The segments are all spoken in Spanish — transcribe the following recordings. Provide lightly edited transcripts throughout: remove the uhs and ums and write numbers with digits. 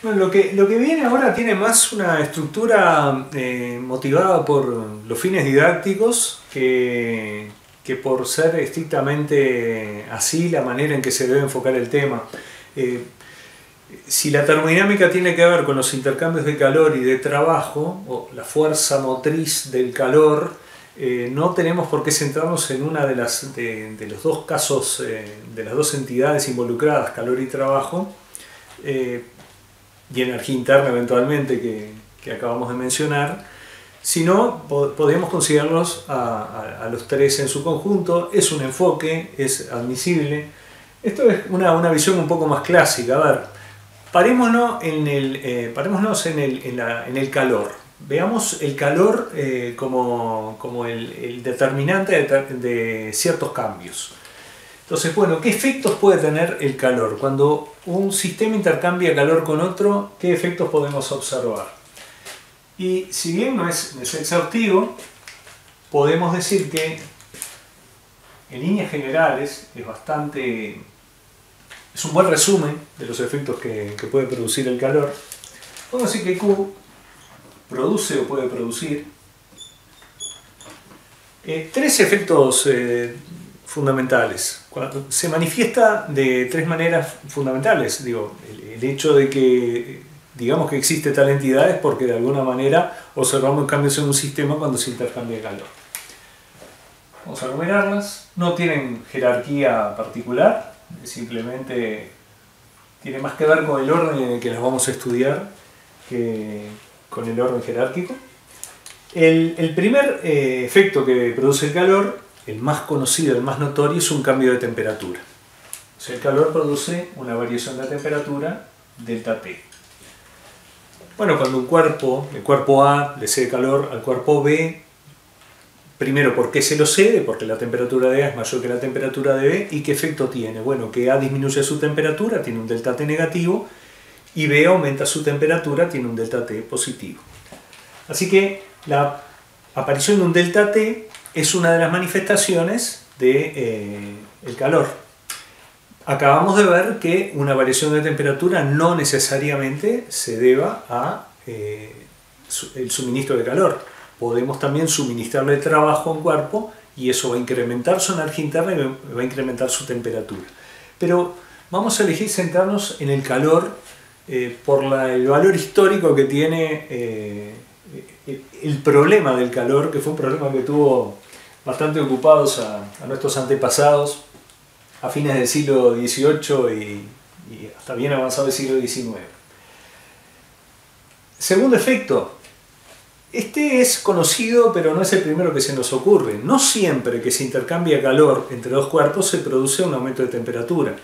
Bueno, lo que viene ahora tiene más una estructura motivada por los fines didácticos que por ser estrictamente así la manera en que se debe enfocar el tema. Eh, si la termodinámica tiene que ver con los intercambios de calor y de trabajo, o la fuerza motriz del calor, no tenemos por qué centrarnos en una de los dos casos, de las dos entidades involucradas, calor y trabajo, y energía interna eventualmente que acabamos de mencionar, sino podemos considerarlos a los tres en su conjunto. Es un enfoque, es admisible. Esto es una visión un poco más clásica. A ver, parémonos en el calor. Veamos el calor como el determinante de ciertos cambios. Entonces, bueno, ¿qué efectos puede tener el calor? Cuando un sistema intercambia calor con otro, ¿qué efectos podemos observar? Y si bien no es exhaustivo, podemos decir que en líneas generales es un buen resumen de los efectos que puede producir el calor. Podemos decir que Q produce o puede producir tres efectos fundamentales. Se manifiesta de tres maneras fundamentales. Digo, el hecho de que digamos que existe tal entidad es porque de alguna manera observamos cambios en un sistema cuando se intercambia calor. Vamos a enumerarlas. No tienen jerarquía particular, simplemente tiene más que ver con el orden en el que las vamos a estudiar que con el orden jerárquico. El primer efecto que produce el calor, el más conocido, el más notorio, es un cambio de temperatura. O sea, el calor produce una variación de temperatura, delta T. Bueno, cuando el cuerpo A le cede calor al cuerpo B, primero, ¿por qué se lo cede? Porque la temperatura de A es mayor que la temperatura de B. ¿Y qué efecto tiene? Bueno, que A disminuye su temperatura, tiene un delta T negativo, y B aumenta su temperatura, tiene un delta T positivo. Así que la aparición de un delta T es una de las manifestaciones del calor. Acabamos de ver que una variación de temperatura no necesariamente se deba a el suministro de calor. Podemos también suministrarle trabajo a un cuerpo y eso va a incrementar su energía interna y va a incrementar su temperatura. Pero vamos a elegir centrarnos en el calor por el valor histórico que tiene el problema del calor, que fue un problema que tuvo bastante ocupados a nuestros antepasados a fines del siglo XVIII y hasta bien avanzado el siglo XIX. Segundo efecto. Este es conocido, pero no es el primero que se nos ocurre. No siempre que se intercambia calor entre dos cuerpos se produce un aumento de temperatura.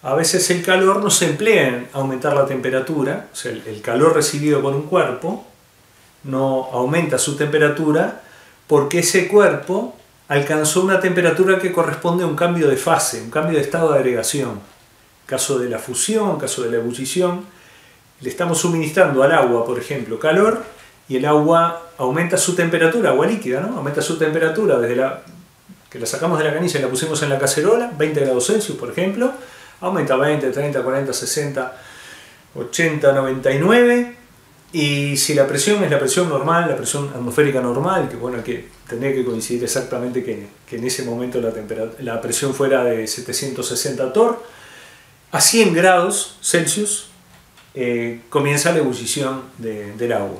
A veces el calor no se emplea en aumentar la temperatura, o sea, el calor recibido por un cuerpo no aumenta su temperatura porque ese cuerpo alcanzó una temperatura que corresponde a un cambio de fase, un cambio de estado de agregación. Caso de la fusión, caso de la ebullición, le estamos suministrando al agua, por ejemplo, calor, y el agua aumenta su temperatura, agua líquida, ¿no? Aumenta su temperatura desde que la sacamos de la canilla y la pusimos en la cacerola, 20 grados Celsius, por ejemplo, aumenta 20, 30, 40, 60, 80, 99, y si la presión es la presión normal, la presión atmosférica normal, que bueno, que tendría que coincidir exactamente que en ese momento la presión fuera de 760 torr, a 100 grados Celsius comienza la ebullición del agua.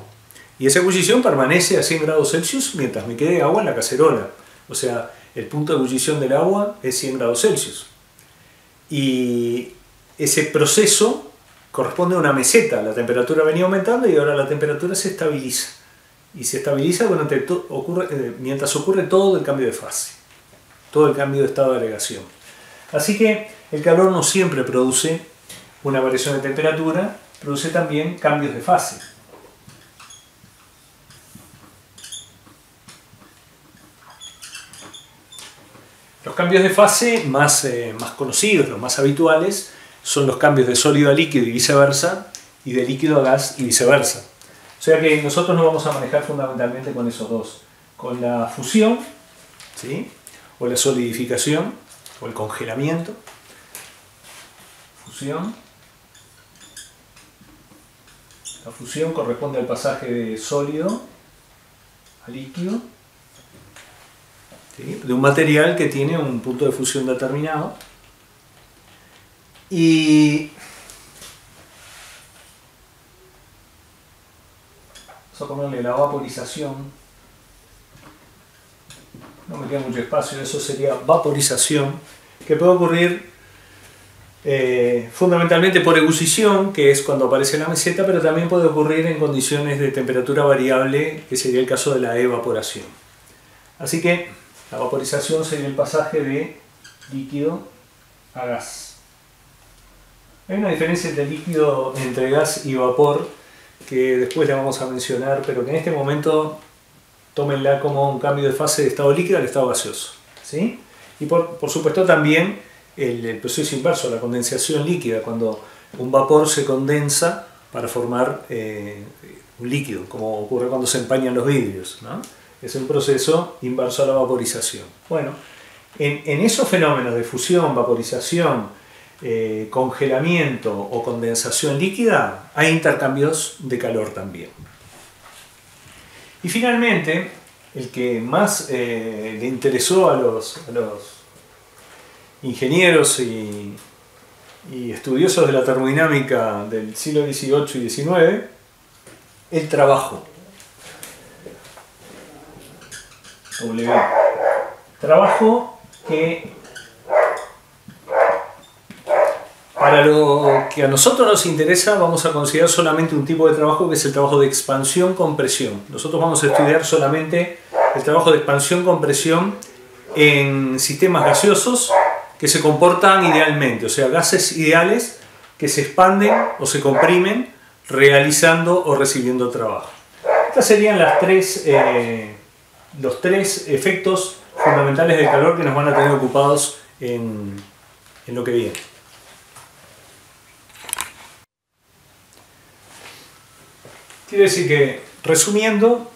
Y esa ebullición permanece a 100 grados Celsius mientras me quede agua en la cacerola. O sea, el punto de ebullición del agua es 100 grados Celsius. Y ese proceso corresponde a una meseta. La temperatura venía aumentando y ahora la temperatura se estabiliza. Y se estabiliza mientras ocurre todo el cambio de fase, todo el cambio de estado de agregación. Así que el calor no siempre produce una variación de temperatura, produce también cambios de fase. Los cambios de fase más conocidos, los más habituales, son los cambios de sólido a líquido y viceversa, y de líquido a gas y viceversa. O sea que nosotros nos vamos a manejar fundamentalmente con esos dos, con la fusión, ¿sí? O la solidificación, o el congelamiento, fusión La fusión corresponde al pasaje de sólido a líquido, ¿sí?, de un material que tiene un punto de fusión determinado. Y vamos a ponerle la vaporización. No me queda mucho espacio, eso sería vaporización, que puede ocurrir fundamentalmente por ebullición, que es cuando aparece la meseta, pero también puede ocurrir en condiciones de temperatura variable, que sería el caso de la evaporación. Así que la vaporización sería el pasaje de líquido a gas. Hay una diferencia entre gas y vapor que después la vamos a mencionar, pero que en este momento tómenla como un cambio de fase de estado líquido al estado gaseoso, ¿sí? Y por supuesto también el proceso inverso, la condensación líquida, cuando un vapor se condensa para formar un líquido, como ocurre cuando se empañan los vidrios, ¿no? Es un proceso inverso a la vaporización. Bueno, en esos fenómenos de fusión, vaporización, congelamiento o condensación líquida, hay intercambios de calor también. Y finalmente, el que más le interesó a los ingenieros y estudiosos de la termodinámica del siglo XVIII y XIX, el trabajo. W. Trabajo que, para lo que a nosotros nos interesa, vamos a considerar solamente un tipo de trabajo, que es el trabajo de expansión-compresión. Nosotros vamos a estudiar solamente el trabajo de expansión-compresión en sistemas gaseosos que se comportan idealmente, o sea, gases ideales que se expanden o se comprimen realizando o recibiendo trabajo. Estas serían los tres efectos fundamentales del calor que nos van a tener ocupados en lo que viene. Quiere decir que, resumiendo,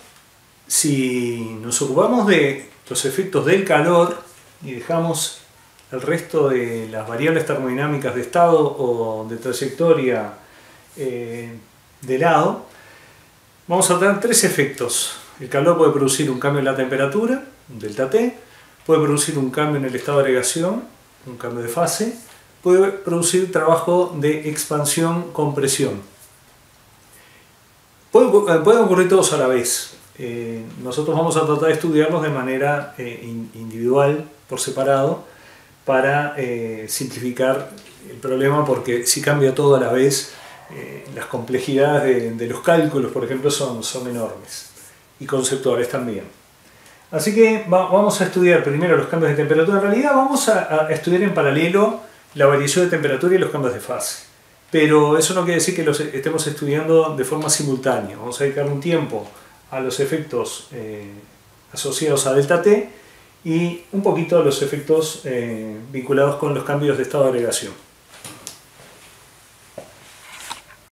si nos ocupamos de los efectos del calor y dejamos el resto de las variables termodinámicas de estado o de trayectoria de lado, vamos a tener tres efectos. El calor puede producir un cambio en la temperatura, un delta T, puede producir un cambio en el estado de agregación, un cambio de fase, puede producir trabajo de expansión-compresión. Pueden ocurrir todos a la vez. Nosotros vamos a tratar de estudiarlos de manera individual, por separado, para simplificar el problema, porque si cambia todo a la vez, las complejidades de los cálculos, por ejemplo, son enormes, y conceptuales también. Así que vamos a estudiar primero los cambios de temperatura. En realidad vamos a estudiar en paralelo la variación de temperatura y los cambios de fase, pero eso no quiere decir que los estemos estudiando de forma simultánea. Vamos a dedicar un tiempo a los efectos asociados a delta T y un poquito a los efectos vinculados con los cambios de estado de agregación.